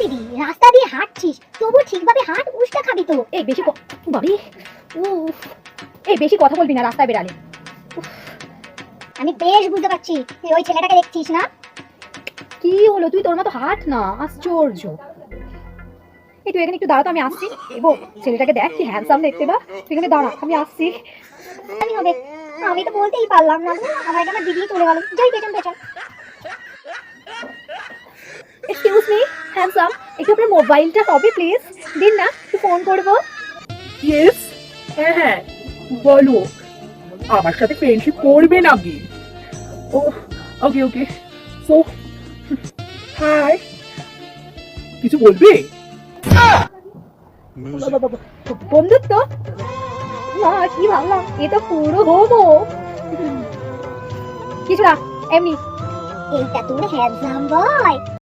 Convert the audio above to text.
দিদি, রাস্তা দিয়ে হাঁটছিস, তবু ঠিকভাবে হাঁট, উষ্টা খাবি তো। এই বেশি বাড়ি এই বেশি কথা বলবি না রাস্তায় বেরালে। আমি বেশ বুঝতে পারছি তুই ওই ছেলেটাকে দেখছিস না। কি হলো, তুই তোর মতো হাঁট না, আশ্চর্য। এই তুই এখানে একটু দাঁড়া তো, আমি আসছি। এবো ছেলেটাকে দেখ কি হ্যান্ডসাম দেখতে না, তুই এখানে দাঁড়া, আমি আসছি। আমি হবে, আমি তো বলতেই পারলাম না, আমার এটা আমার দিদি চলে গেল। যাই পেছন পেছন। এক্সকিউজ মি হ্যান্ডসাম, একটু আপনার মোবাইলটা হবে প্লিজ, দিন না, একটু ফোন করবো। ইয়েস, হ্যাঁ হ্যাঁ বলো, আমার সাথে ফ্রেন্ডশিপ করবে নাকি? ও ওকে ওকে, সো হাই, কিছু বলবে? বন্ধুত্ব না, কি ভাবলাম, এ তো পুরো হোমো। কিছু না, এমনি। এইটা তোর হ্যান্ডসাম বয়।